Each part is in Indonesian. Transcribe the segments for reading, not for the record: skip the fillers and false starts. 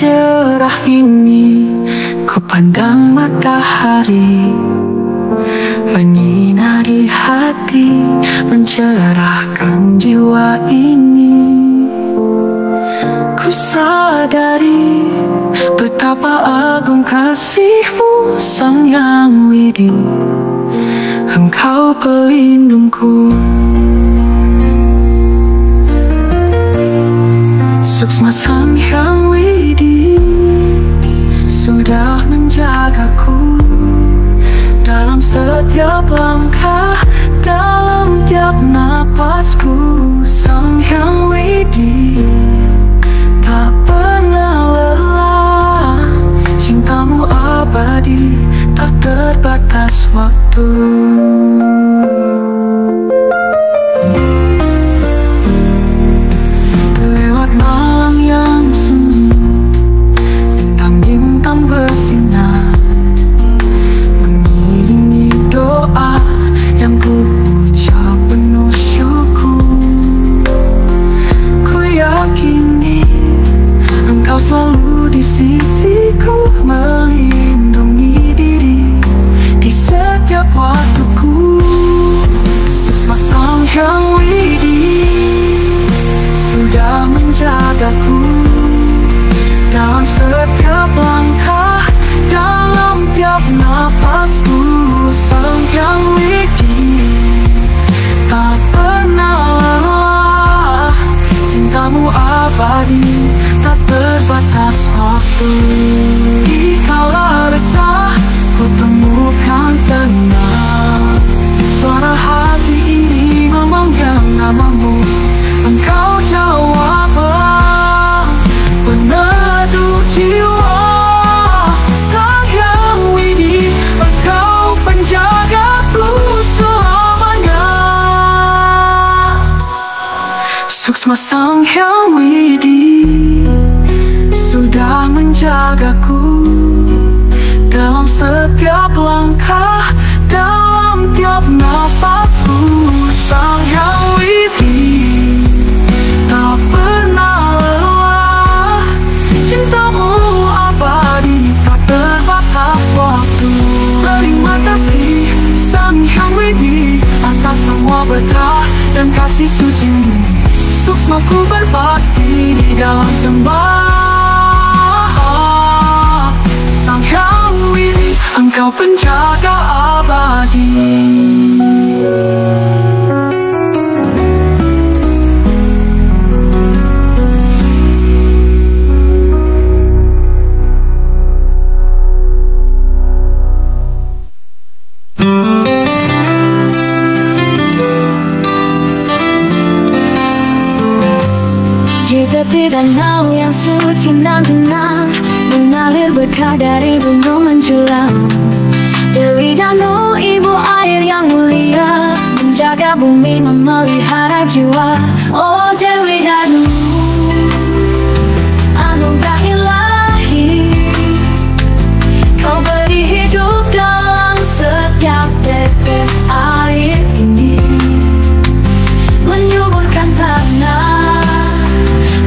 cerah ini ku pandang matahari menyinari hati, mencerahkan jiwa ini. Ku sadari betapa agung kasih-Mu, Sang Hyang Widi, Engkau pelindungku. Suksma Sang Hyang Widi sudah menjagaku dalam setiap langkah, dalam tiap napasku. Sang Hyang Widi tak pernah lelah, cintamu abadi, tak terbatas waktu. Lewat malam yang sunyi, bintang-bintang bersinar, mengiringi doa yang ku ucap penuh syukur. Ku yakini Engkau selalu di sisiku, melindungi diri di setiap waktuku. Suksma Sang Hyang Widi sudah menjagaku dalam setiap langkah, dalam tiap napasku. Sang Hyang Widi tak pernah lelah, cintamu abadi, tak terbatas waktu. Dikala resah, ku temukan tenang, suara hati ini memanggil namamu. Engkau jawablah peneduh jiwa. Sang Hyang Widi, Engkau penjagaku selamanya. Suksma Sang Hyang Widi sudah menjagaku dalam setiap langkah, dalam tiap napasku. Sang Hyang Widi tak pernah lelah, cintamu abadi, tak terbatas waktu. Terima kasih Sang Hyang Widi atas semua berkah dan kasih suci-Mu. Suksmaku berbakti di dalam sembah. Sang Hyang Widi, Engkau penjaga abadi. Di tepi danau yang suci dan tenang, mengalir berkah dari gunung menjulang. Dewi Danu, ibu air yang mulia, menjaga bumi, memelihara jiwa. Oh Dewi Danu, anugerah ilahi, Kau beri hidup dalam setiap tetes air ini, menyuburkan tanah,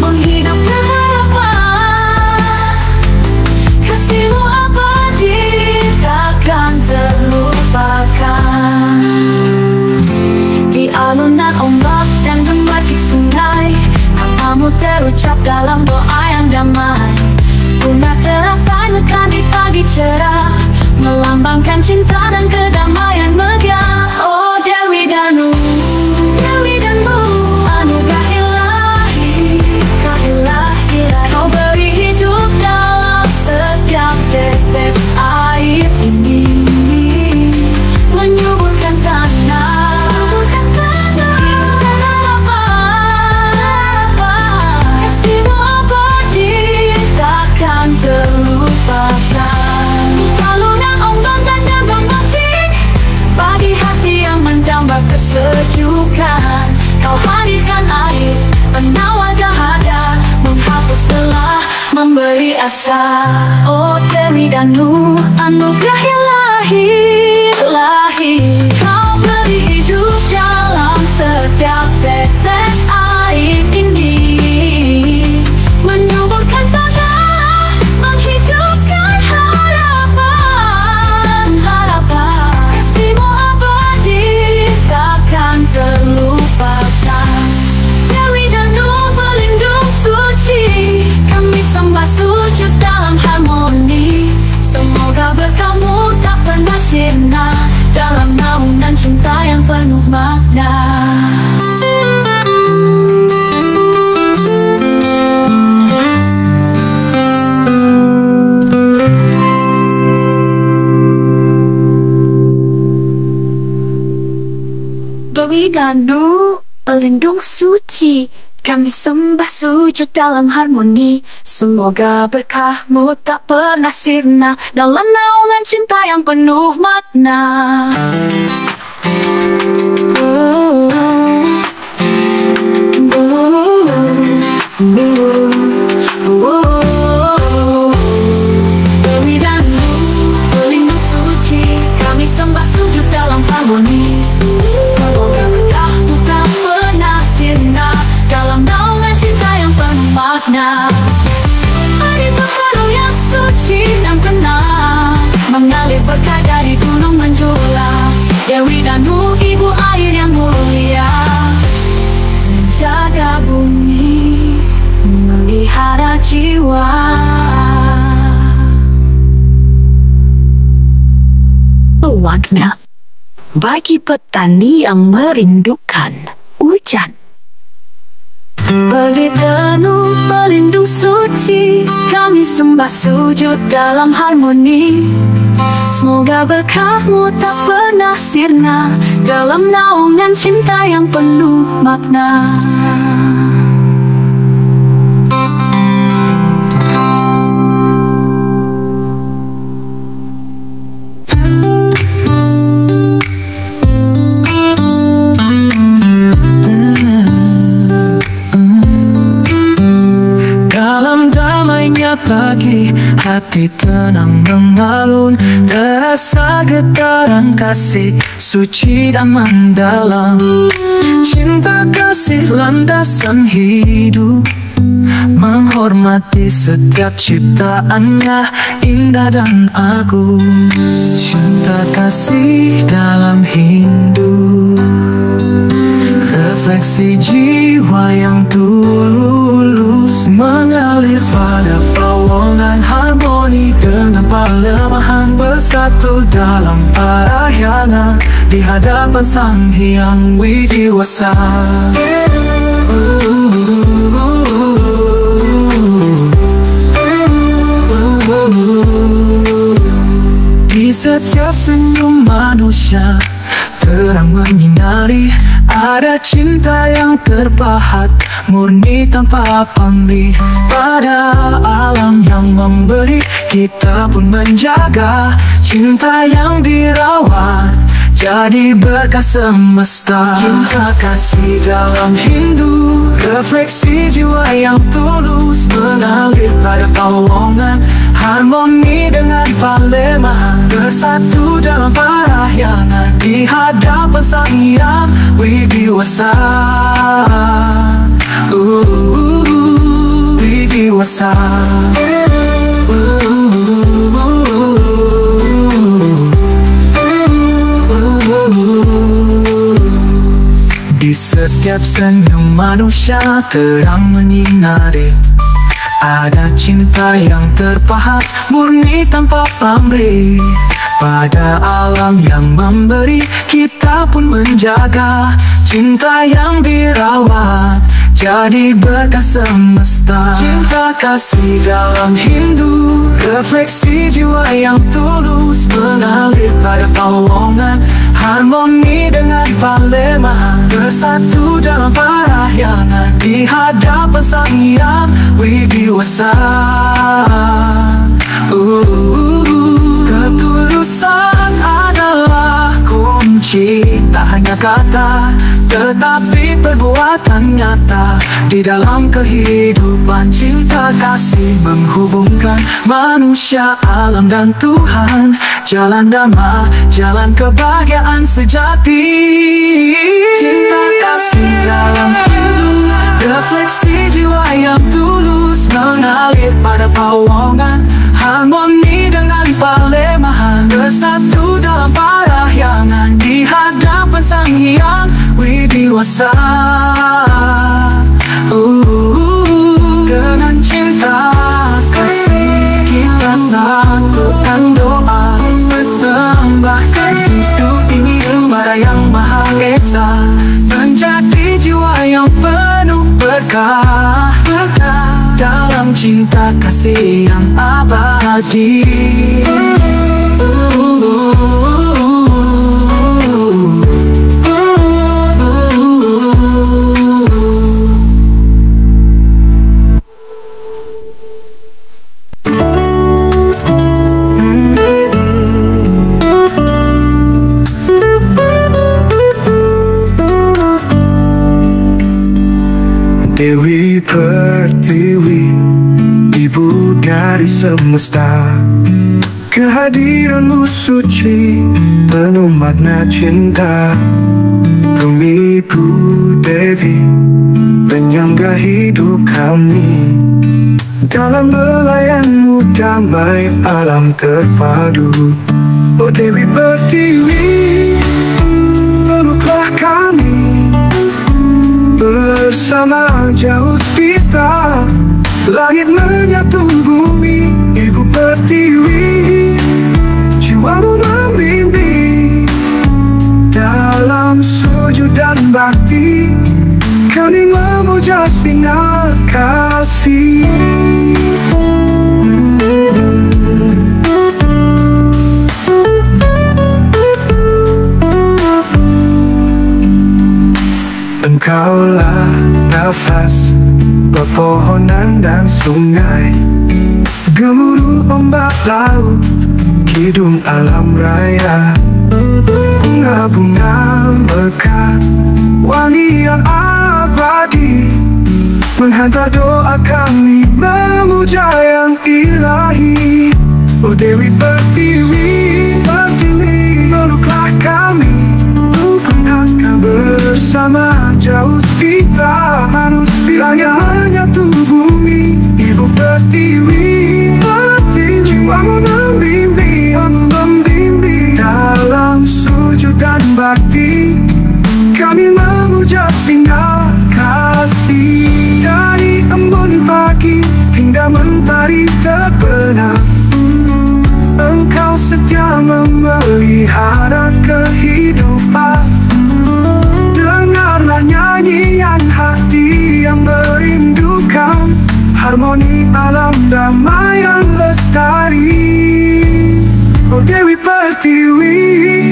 menghidupkan harapan. Kasih-Mu abadi, takkan terlupakan. Di alunan ombak dan gemercik sungai, namamu terucap dalam doa yang damai. Bunga teratai mekar di pagi cerah, melambangkan cinta dan kedamaian megah. Oh Dewi Danu, Dewi Danu, anugerah ilahi, Kau beri hidup dalam setiap tetes air ini, menyuburkan tanah, menghidupkan harapan. Kasih-Mu abadi, takkan terlupakan. Alunan ombak dan gemercik, pagi hati yang mendamba kesejukan. Kau hadirkan air, penawar dahaga, menghapus lelah, memberi asa. Oh Dewi Danu, anugerah ilahi, Kau beri hidup dalam setiap tetes air ini, menyuburkan tanah, Dewi Danu, pelindung suci, kami sembah sujud dalam harmoni. Semoga berkahmu tak pernah sirna dalam naungan cinta yang penuh makna. Dewi Danu, pelindung suci, kami sembah sujud dalam harmoni. Semoga berkahmu tak pernah sirna dalam naungan cinta yang penuh makna. Air terharu yang suci dan tenang mengalir berkah dari gunung menjulang. Dewi Danu, ibu air yang mulia, menjaga bumi, memelihara jiwa. Pewarna bagi petani yang merindukan hujan. Dewi Danu, pelindung suci, kami sembah sujud dalam harmoni. Semoga berkahmu tak pernah sirna dalam naungan cinta yang penuh makna. Pagi, hati tenang mengalun, terasa getaran kasih suci dan mendalam. Cinta kasih landasan hidup, menghormati setiap ciptaannya, indah dan agung. Cinta kasih dalam hidup, refleksi jiwa yang tulus, mengalir pada pawongan harmoni dengan pelemahan, bersatu dalam parahyangan di hadapan Sang Hyang Widiwasa. Di setiap senyum manusia terang menyinari, ada cinta yang terpahat, murni tanpa pamrih. Pada alam yang memberi, kita pun menjaga. Cinta yang dirawat jadi berkah semesta. Cinta kasih dalam Hindu, refleksi jiwa yang tulus, mengalir pada pawongan harmoni dengan palemahan, bersatu dalam parahyangan di hadapan Sang Hyang Widiwasa. Widiwasa. Di setiap senyum manusia terang menyinari, ada cinta yang terpahat, murni tanpa pamrih. Pada alam yang memberi, kita pun menjaga. Cinta yang dirawat jadi berkah semesta. Cinta kasih dalam Hindu, refleksi jiwa yang tulus, mengalir pada pawongan harmoni dengan palemahan, bersatu dalam parahyangan di hadapan Sang Hyang Widiwasa. Ketulusan adalah kunci, tak hanya kata tetapi perbuatan nyata. Di dalam kehidupan, cinta kasih menghubungkan manusia, alam dan Tuhan. Jalan damai, jalan kebahagiaan sejati. Cinta kasih dalam hidup, refleksi jiwa yang tulus, mengalir pada pawongan harmoni dengan palemahan, bersatu dalam parahyangan di hadapan Sang Hyang Widiwasa. Dengan cinta kasih kita satukan doa, persembahkan hidup ini kepada Yang Maha Esa, menjadi jiwa yang penuh berkah dalam cinta kasih yang abadi. Dewi Pertiwi, ibu dari semesta, kehadiranmu suci, penuh makna cinta. Bumiku Dewi, penyangga hidup kami, dalam belayanmu damai alam terpadu. Oh Dewi Pertiwi, peluklah kami, bersama jauh spita, langit menyatu bumi. Ibu Pertiwi, jiwamu membimbing, dalam sujud dan bakti kami memuja sinar kasih. Engkaulah nafas pepohonan dan sungai, gemuruh ombak laut, kidung alam raya. Bunga-bunga mekar, wangi yang abadi, menghantar doa kami memuja yang ilahi. Oh Dewi Pertiwi, Pertiwi, peluklah kami, bukan bersama jauh spita, manusia yang menyatu bumi. Ibu Pertiwi, Pertiwi, jiwamu membimbing, dalam sujud dan bakti kami memuja sinar kasih. Dari embun pagi hingga mentari terbenam, Engkau setia memelihara kehidupan. Dengarlah nyanyian hati yang merindukan harmoni alam damai yang lestari. Oh Dewi Pertiwi,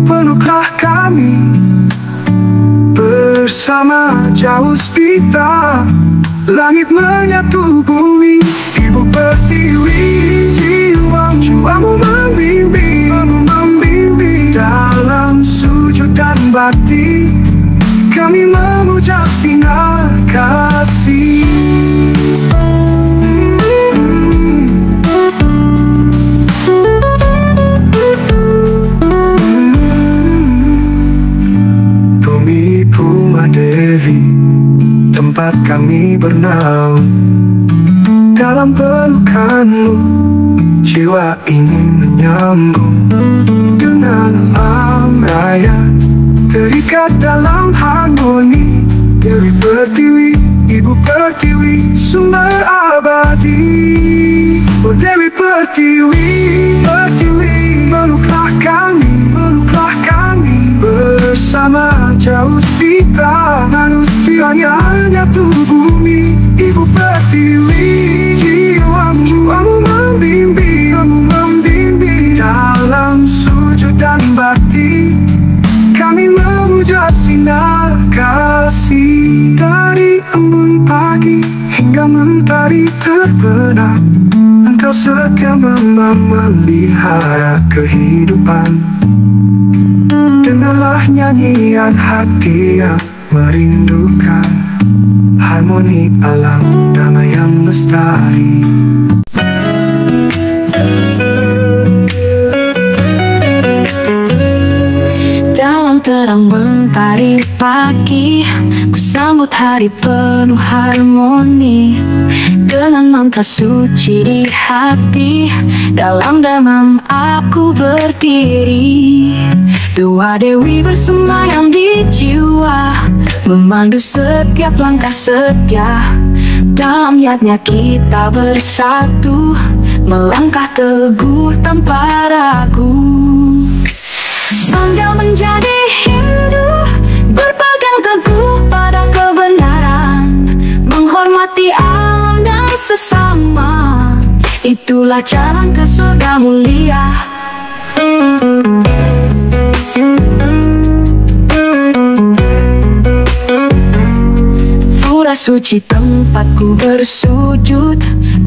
peluklah kami, bersama jauh spita, langit menyatu bumi. Ibu Pertiwi, jiwamu membimbing, dalam sujud dan bakti kami memuja sinar kasih. Bumi Puma Dewi, tempat kami bernaung, dalam pelukanmu jiwa ini menyambung dengan alam raya, terikat dalam harmoni. Dewi Pertiwi, Ibu Pertiwi, sumber abadi. Oh Dewi Pertiwi, Pertiwi, peluklah kami, bersama jauh spita, manusia yang menyatu bumi. Ibu Pertiwi, jiwamu membimbing, dalam sujud dan bakti kami memuja sinar kasih. Dari embun pagi hingga mentari terbenam, Engkau setia memelihara kehidupan. Dengarlah nyanyian hati yang merindukan harmoni alam damai yang lestari. Dalam terang mentari pagi, ku sambut hari penuh harmoni, dengan mantra suci di hati, dalam damam aku berdiri. Dua dewi bersemayam di jiwa, memandu setiap langkah setia. Dalam niatnya kita bersatu, melangkah teguh tanpa ragu. Bangga menjadi Hindu, berpegang teguh pada kebenaran, menghormati alam dan sesama. Itulah jalan ke surga mulia. Pura suci tempatku bersujud,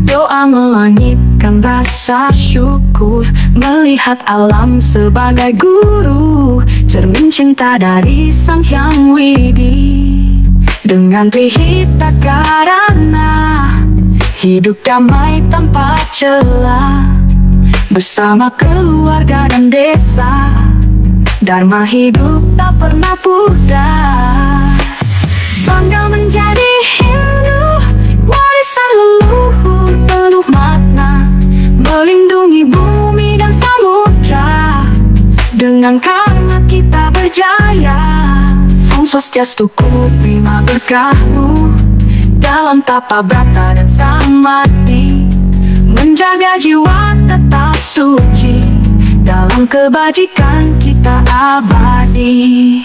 doa melangitkan rasa syukur, melihat alam sebagai guru, cermin cinta dari Sang Hyang Widi. Dengan Trihita Karana, hidup damai tanpa celah. Bersama keluarga dan desa, dharma hidup tak pernah pudar. Bangga menjadi Hindu, warisan leluhur penuh makna, melindungi bumi dan samudra. Dengan karma kita berjaya. Om Swastiastu, ku terima berkahmu dalam tapa brata dan samadhi, menjaga jiwa tetap suci, dalam kebajikan kita abadi.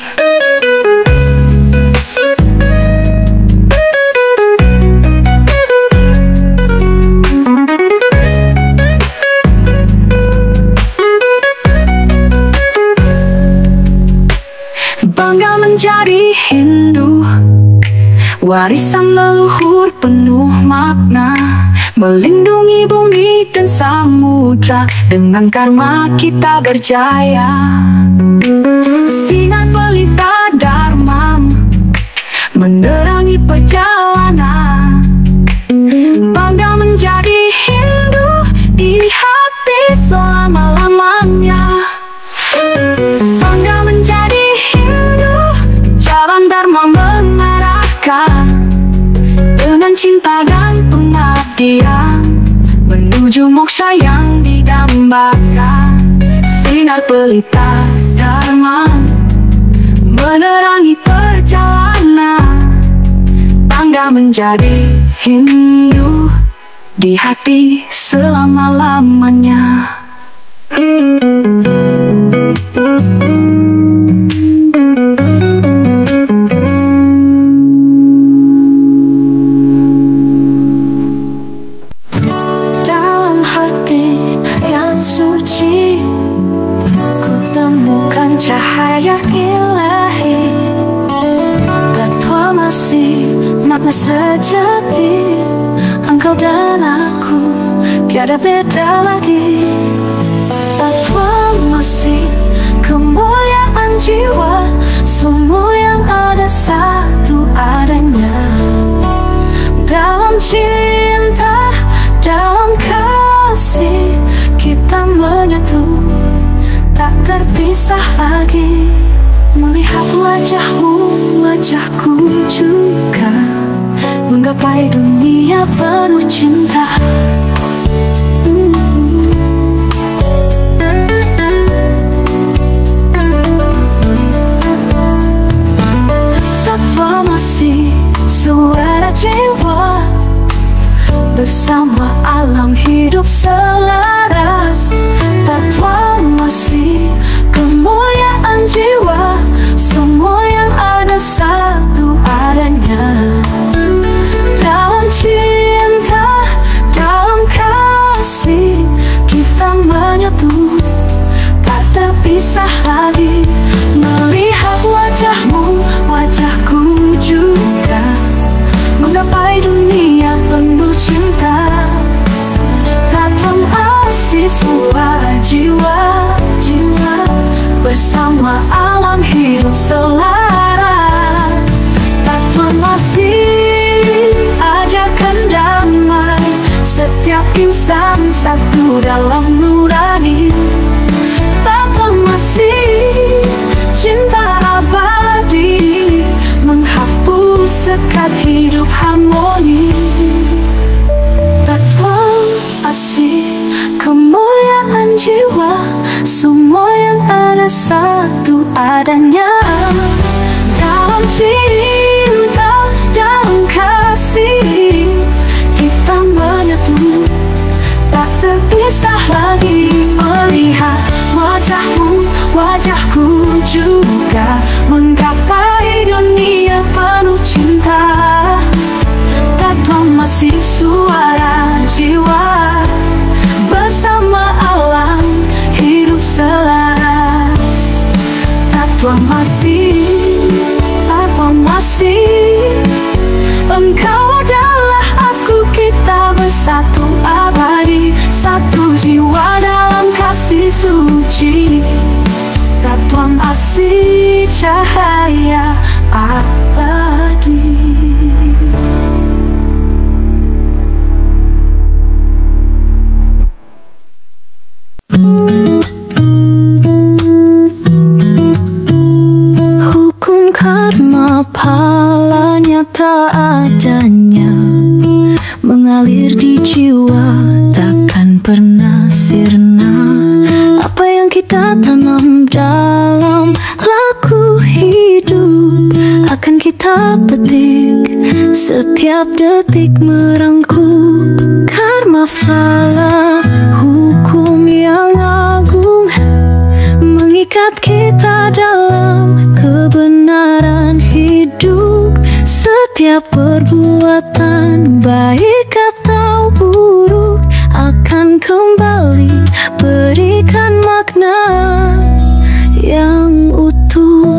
Bangga menjadi Hindu, warisan leluhur penuh makna, melindungi bumi dan samudra. Dengan karma kita berjaya. Sinar pelita dharma menerangi perjalanan. Bangga menjadi Hindu di hati selama-lamanya. Bangga menjadi Hindu, jalan dharma mengarahkan, dengan cinta dan pengabdian menuju moksha yang didambakan. Sinar pelita dharma menerangi perjalanan. Bangga menjadi Hindu di hati selama-lamanya. Dalam hati yang suci, ku temukan cahaya ilahi. Tatwa masih makna sejati, engkau dan aku tiada beda lagi. Tatwa masih kemuliaan jiwa, semua yang ada satu adanya. Dalam cinta, dalam kasih, kita menyatu, tak terpisah lagi. Melihat wajahmu, wajahku juga, menggapai dunia penuh cinta. Tatwa masih suara jiwa, bersama alam hidup selaras. Tatwa masih kemuliaan jiwa, semua yang ada satu adanya. Dalam cinta, dalam kasih, kita menyatu, tak terpisah lagi. Melihat wajahmu, wajahku juga, menggapai dunia penuh cinta. Tatwa masih suara jiwa, bersama alam hidup selaras. Tatwa masih ajakan damai, setiap insan satu dalam nurani. Tatwa masih cinta abadi, menghapus sekat hidup harmoni. Tatwa masih kemuliaan jiwa, semua yang ada satu adanya. Dalam cinta, dalam kasih, kita menyatu, tak terpisah lagi. Melihat wajahmu, wajahku juga, menggapai dunia penuh cinta. Tatwa masih suara jiwa, bersama alam hidup selaras. Tatwa masih, engkau adalah aku, kita bersatu abadi, satu jiwa dalam kasih suci. Tatwa masih cahaya abadi. karma pahala nyata adanya, mengalir di jiwa takkan pernah sirna. Apa yang kita tanam dalam laku hidup akan kita petik setiap detik merangkup. Karma phala, hukum yang agung, mengikat kita dalam kebenaran hidup. Setiap perbuatan baik atau buruk akan kembali berikan makna yang utuh.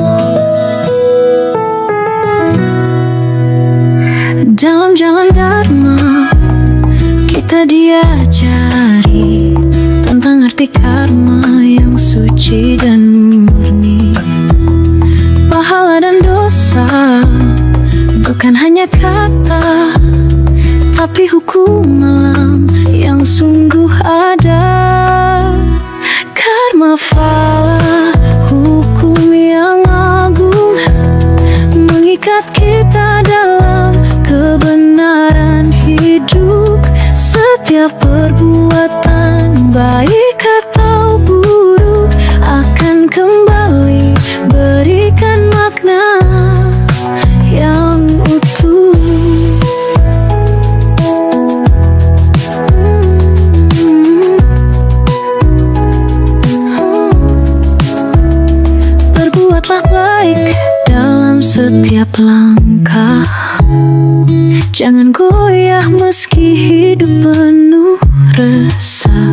Dalam jalan dharma kita diajari tentang arti karma yang suci dan murni. Pahala dan dosa bukan hanya kata, tapi hukum alam yang sungguh ada. Karma phala, hukum yang agung, mengikat kita dalam kebenaran hidup. Setiap perbuatan baik atau buruk akan kembali berikan makna yang utuh. Berbuatlah baik dalam setiap langkah, jangan goyah meski hidup penuh resah.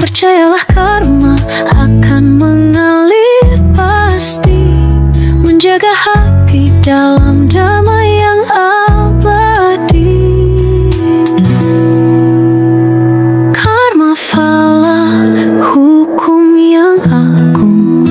Percayalah karma akan mengalir pasti, menjaga hati dalam damai yang abadi. Karma phala, hukum yang agung,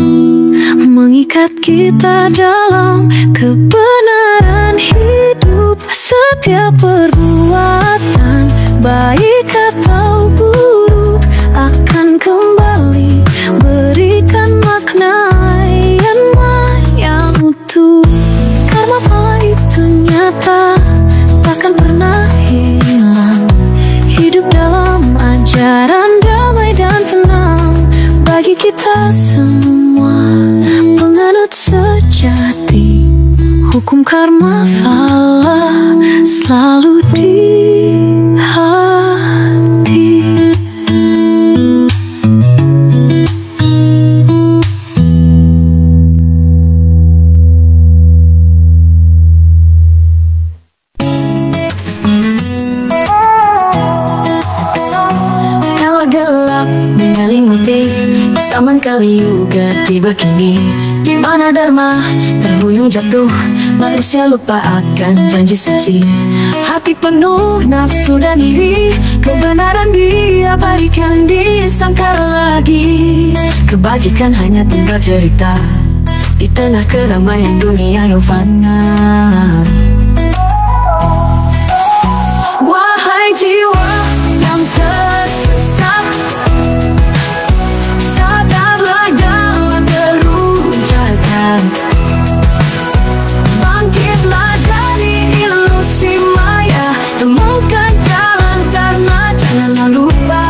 mengikat kita dalam kebenaran hidup. Setiap perbuatan baik atau buruk akan kembali berikan makna yang utuh. Karma phala itu nyata, takkan pernah hilang. Hidup dalam ajaran damai dan tenang bagi kita semua penganut sejati. Hukum karma phala selalu di hati. Kala gelap menyelimuti, zaman kali juga tiba kini, di mana dharma terhuyung jatuh, manusia lupa akan janji suci. Hati penuh nafsu dan iri, kebenaran diabadikan disangkal lagi. Kebajikan hanya tinggal cerita di tengah keramaian dunia yang fana. Wahai jiwa yang tersesat, sadarlah dalam derung jagat. Bangkitlah dari ilusi maya, temukan jalan karma, janganlah lupa.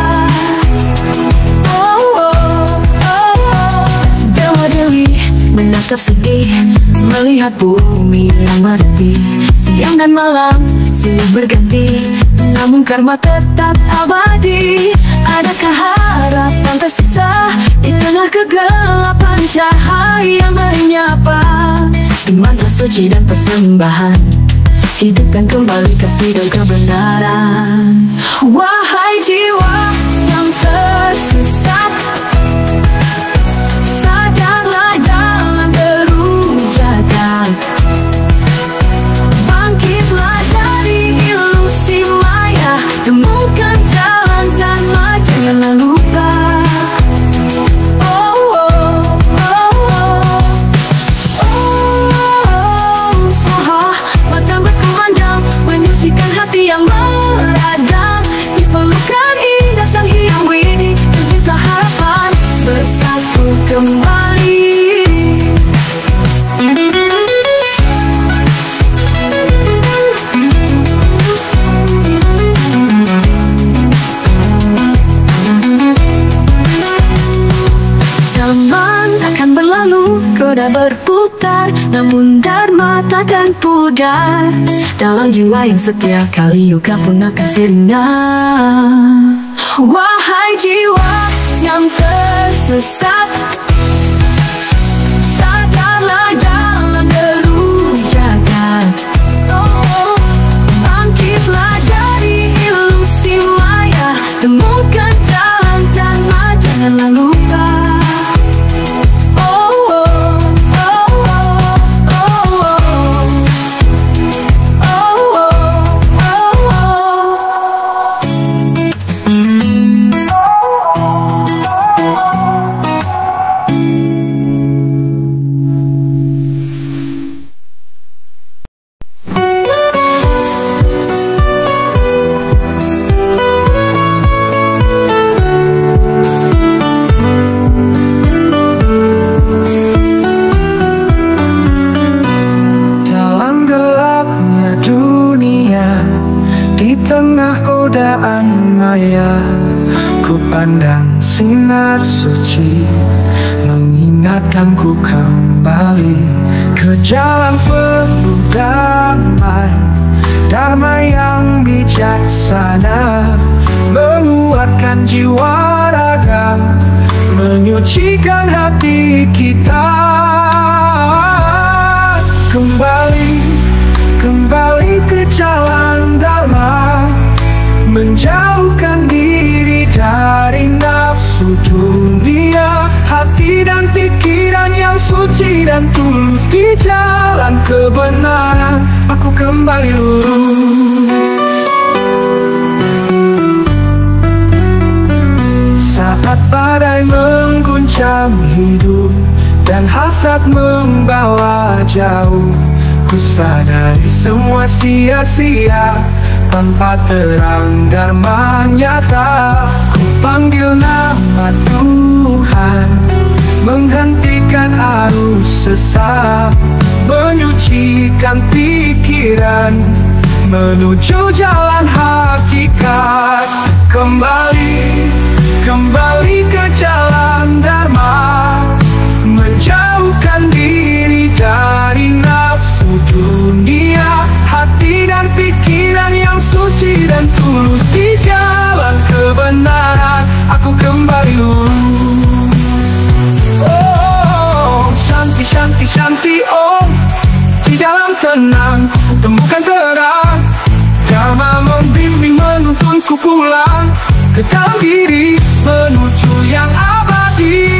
Dewa Dewi menatap sedih, melihat bumi yang mati. Siang dan malam silih berganti, namun karma tetap abadi. Adakah harapan tersisa di tengah kegelapan, cahaya menyapa? Di mantra suci dan persembahan, hidupkan kembali kasih dan kebenaran. Wahai jiwa yang tersesat, sadarlah dalam derung jagat. Bangkitlah dari ilusi maya, temukan jalan dharma, janganlah lupa. Mata berkumandang menyucikan hati yang meradang, diperlukan indah sang hyang widi, tercipta harapan. berputar, namun dharma takkan pudar. Dalam jiwa yang setia, kali yoga pun akan sirna. Wahai jiwa yang tersesat, sadarlah dalam deru jagat. Oh, bangkitlah dari ilusi maya, temukan jalan dharma, janganlah lupa. Ku pandang sinar suci mengingatkanku kembali ke jalan penuh damai, dharma yang bijaksana, menguatkan jiwa raga, menyucikan hati kita. Kembali ke jalan dharma, menjauhkan diri dari nafsu dunia, hati dan pikiran yang suci dan tulus di jalan kebenaran. Aku kembali lurus. Saat badai mengguncang hidup dan hasrat membawa jauh, ku sadari semua sia-sia tanpa terang dharma nyata. Ku panggil nama Tuhan, menghentikan arus sesat, menyucikan pikiran, menuju jalan hakikat. Kembali ke jalan dharma, menjauhkan diri dari nafsu dunia, hati dan pikiran yang suci dan tulus di jalan kebenaran. Aku kembali lurus. Oh, shanti shanti shanti om. Di dalam tenang temukan terang, dharma membimbing menuntunku pulang ke dalam diri, menuju yang abadi.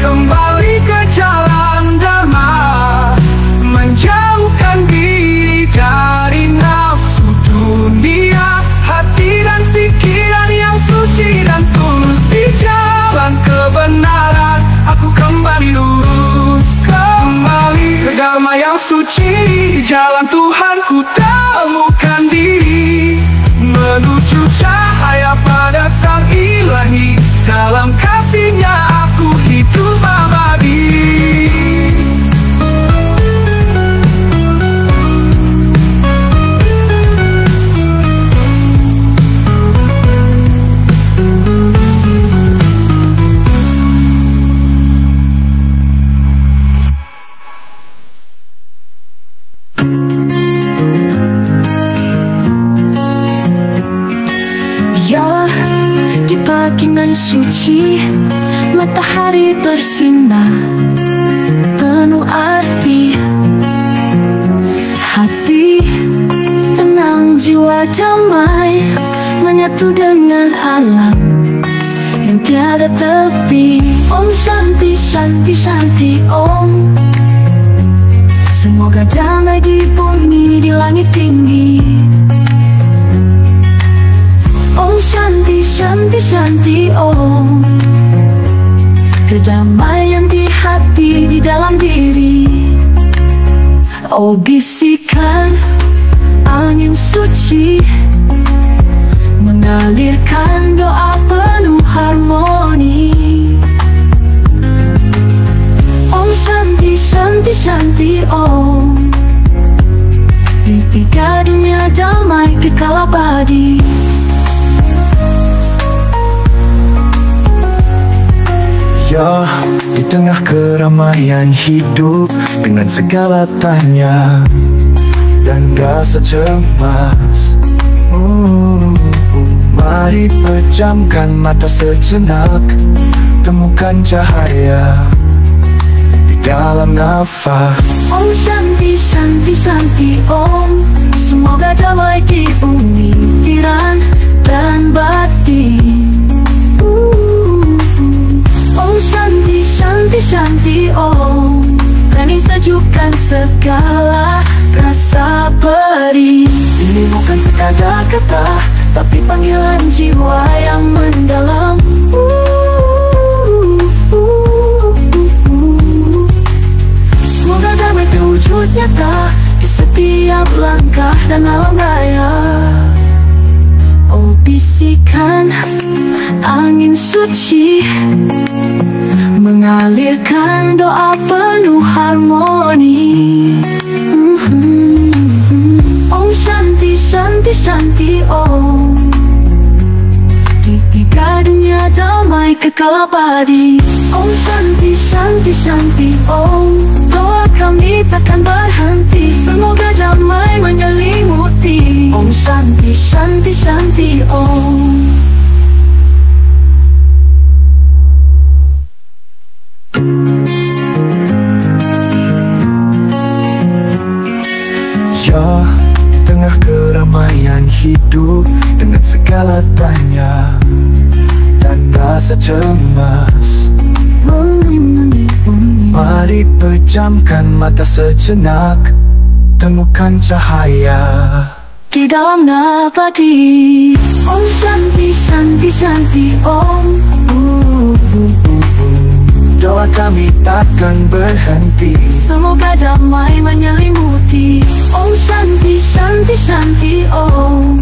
Kembali ke jalan dharma, menjauhkan diri dari nafsu dunia, hati dan pikiran yang suci dan tulus di jalan kebenaran. Aku kembali lurus, kembali ke dharma yang suci. Di jalan Tuhan ku temukan diri, menuju cahaya pada Sang Ilahi. Dalam kasih-Nya aku hidup abadi. Pakingan suci, matahari bersinar penuh arti, hati tenang, jiwa damai, menyatu dengan alam yang tiada tepi. Om Shanti Shanti Shanti Om. Semoga damai di bumi, di langit tinggi. Om Shanti Shanti Shanti Om. Kedamaian di hati, di dalam diri. Oh, bisikan angin suci, mengalirkan doa penuh harmoni. Om Shanti Shanti Shanti Om. Di tiga dunia damai kekal abadi. Ya, di tengah keramaian hidup dengan segala tanya dan rasa cemas, mari pejamkan mata sejenak, temukan cahaya di dalam nafas. Om Shanti Shanti Shanti Om, semoga damai di bumi, pikiran dan batin. Om Shanti Shanti Shanti Om, berani sejukkan segala rasa perih. Ini bukan sekadar kata, tapi panggilan jiwa yang mendalam. Semoga damai terwujud nyata di setiap langkah dan alam raya. Oh, bisikan angin suci mengalirkan doa penuh harmoni. Om Shanti Shanti Shanti Om, di tiga dunia damai kekal abadi. Om Shanti Shanti Shanti Om, doa kami takkan berhenti, semoga damai menyelimuti. Om Shanti Shanti Shanti Om. Ya, di tengah keramaian hidup dengan segala tanya dan rasa cemas, mari pejamkan mata sejenak, temukan cahaya di dalam nabadi. Om Shanti Shanti Shanti Om, doa kami takkan berhenti, semoga damai menyelimuti. Om Shanti Shanti Shanti Om.